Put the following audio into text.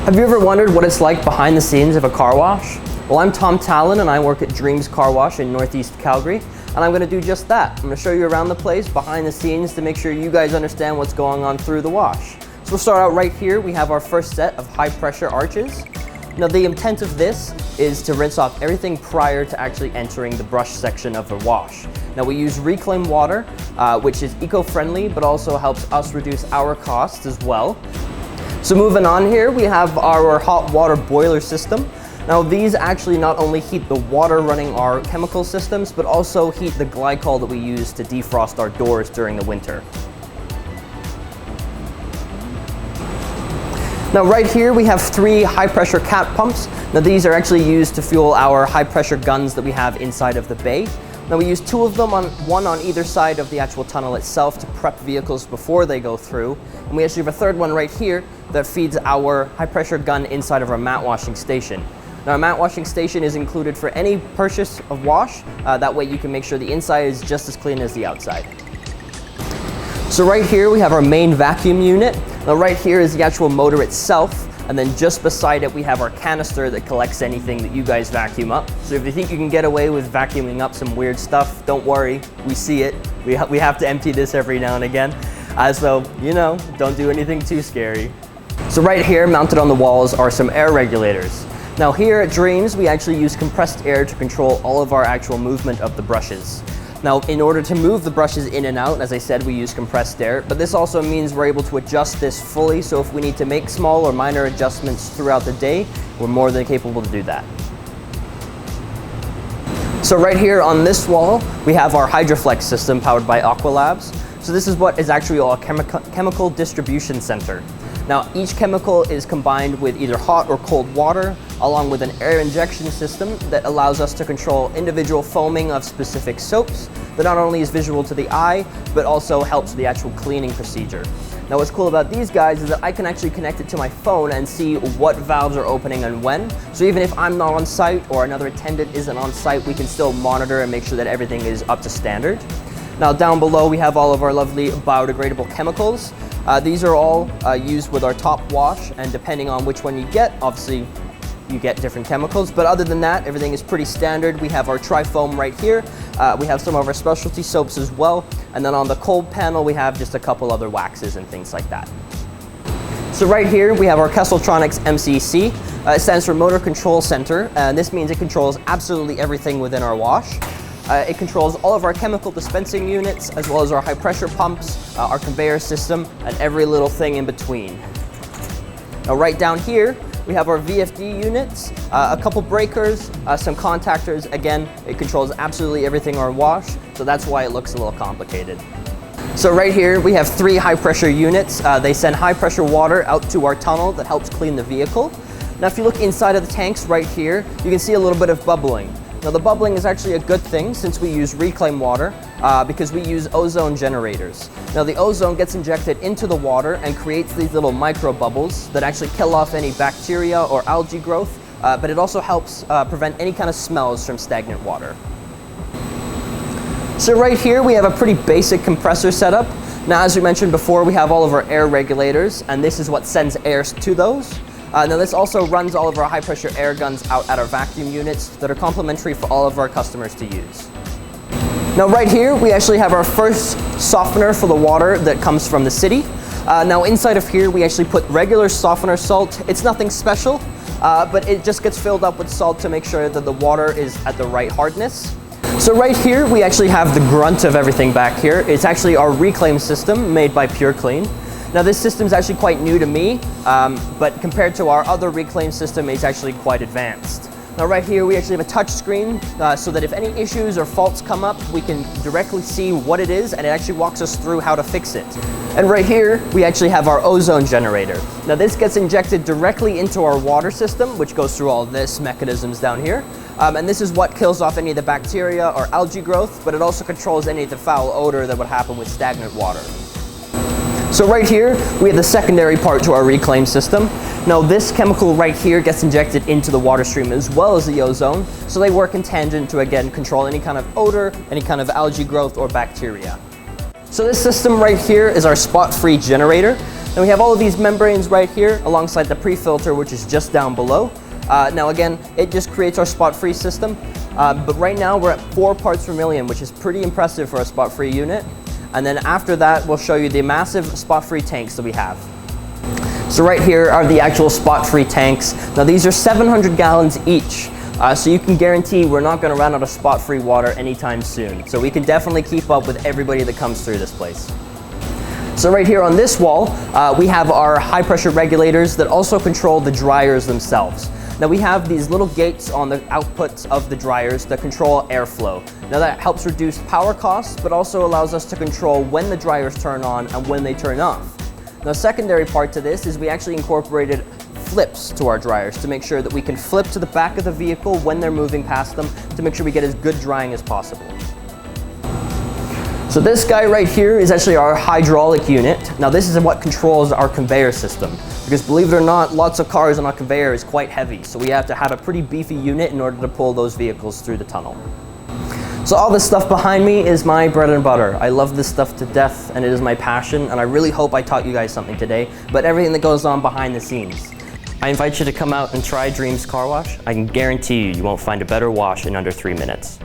Have you ever wondered what it's like behind the scenes of a car wash? Well, I'm Tom Talon and I work at Dreams Car Wash in Northeast Calgary, and I'm going to do just that. I'm going to show you around the place, behind the scenes, to make sure you guys understand what's going on through the wash. So we'll start out right here. We have our first set of high pressure arches. Now the intent of this is to rinse off everything prior to actually entering the brush section of the wash. Now we use reclaimed water, which is eco-friendly, but also helps us reduce our costs as well. So moving on here, we have our hot water boiler system. Now these actually not only heat the water running our chemical systems, but also heat the glycol that we use to defrost our doors during the winter. Now right here we have 3 high pressure cat pumps. Now these are actually used to fuel our high pressure guns that we have inside of the bay. Now we use 2 of them, one on either side of the actual tunnel itself to prep vehicles before they go through. And we actually have a third one right here that feeds our high pressure gun inside of our mat washing station. Now, a mat washing station is included for any purchase of wash. That way you can make sure the inside is just as clean as the outside. So right here we have our main vacuum unit. Now right here is the actual motor itself, and then just beside it we have our canister that collects anything that you guys vacuum up. So if you think you can get away with vacuuming up some weird stuff, don't worry, we see it. We have to empty this every now and again. So, you know, don't do anything too scary. So right here, mounted on the walls, are some air regulators. Now here at Dreams, we actually use compressed air to control all of our actual movement of the brushes. Now, in order to move the brushes in and out, as I said, we use compressed air, but this also means we're able to adjust this fully, so if we need to make small or minor adjustments throughout the day, we're more than capable to do that. So right here on this wall, we have our Hydroflex system powered by Aqualabs. So this is what is actually a chemical distribution center. Now, each chemical is combined with either hot or cold water, along with an air injection system that allows us to control individual foaming of specific soaps that not only is visual to the eye, but also helps the actual cleaning procedure. Now, what's cool about these guys is that I can actually connect it to my phone and see what valves are opening and when. So even if I'm not on site or another attendant isn't on site, we can still monitor and make sure that everything is up to standard. Now, down below, we have all of our lovely biodegradable chemicals. These are all used with our top wash, and depending on which one you get, obviously you get different chemicals, but other than that, everything is pretty standard. We have our tri-foam right here. We have some of our specialty soaps as well, and then on the cold panel, we have just a couple other waxes and things like that. So right here, we have our Kesseltronics MCC. It stands for Motor Control Center, and this means it controls absolutely everything within our wash. It controls all of our chemical dispensing units, as well as our high pressure pumps, our conveyor system, and every little thing in between. Now right down here, we have our VFD units, a couple breakers, some contactors. Again, it controls absolutely everything in our wash, so that's why it looks a little complicated. So right here, we have 3 high pressure units. They send high pressure water out to our tunnel that helps clean the vehicle. Now if you look inside of the tanks right here, you can see a little bit of bubbling. Now the bubbling is actually a good thing since we use reclaimed water because we use ozone generators. Now the ozone gets injected into the water and creates these little micro bubbles that actually kill off any bacteria or algae growth, but it also helps prevent any kind of smells from stagnant water. So right here we have a pretty basic compressor setup. Now as we mentioned before, we have all of our air regulators, and this is what sends air to those. Now this also runs all of our high pressure air guns out at our vacuum units that are complimentary for all of our customers to use. Now right here we actually have our first softener for the water that comes from the city. Now inside of here we actually put regular softener salt. It's nothing special, but it just gets filled up with salt to make sure that the water is at the right hardness. So right here we actually have the grunt of everything back here. It's actually our reclaim system made by PureClean. Now this system is actually quite new to me, but compared to our other reclaim system, it's actually quite advanced. Now right here we actually have a touch screen so that if any issues or faults come up, we can directly see what it is, and it actually walks us through how to fix it. And right here we actually have our ozone generator. Now this gets injected directly into our water system, which goes through all this mechanisms down here. And this is what kills off any of the bacteria or algae growth, but it also controls any of the foul odor that would happen with stagnant water. So right here, we have the secondary part to our reclaim system. Now this chemical right here gets injected into the water stream as well as the ozone, so they work in tangent to again control any kind of odor, any kind of algae growth or bacteria. So this system right here is our spot-free generator. Now we have all of these membranes right here alongside the pre-filter, which is just down below. Now again, it just creates our spot-free system, but right now we're at 4 parts per million, which is pretty impressive for a spot-free unit. And then after that, we'll show you the massive spot-free tanks that we have. So right here are the actual spot-free tanks. Now these are 700 gallons each, so you can guarantee we're not going to run out of spot-free water anytime soon. So we can definitely keep up with everybody that comes through this place. So right here on this wall, we have our high pressure regulators that also control the dryers themselves. Now we have these little gates on the outputs of the dryers that control airflow. Now that helps reduce power costs, but also allows us to control when the dryers turn on and when they turn off. Now, a secondary part to this is we actually incorporated flips to our dryers to make sure that we can flip to the back of the vehicle when they're moving past them to make sure we get as good drying as possible. So this guy right here is actually our hydraulic unit. Now this is what controls our conveyor system, because believe it or not, lots of cars on a conveyor is quite heavy, so we have to have a pretty beefy unit in order to pull those vehicles through the tunnel. So all this stuff behind me is my bread and butter. I love this stuff to death, and it is my passion, and I really hope I taught you guys something today, but everything that goes on behind the scenes. I invite you to come out and try Dream's Car Wash. I can guarantee you won't find a better wash in under 3 minutes.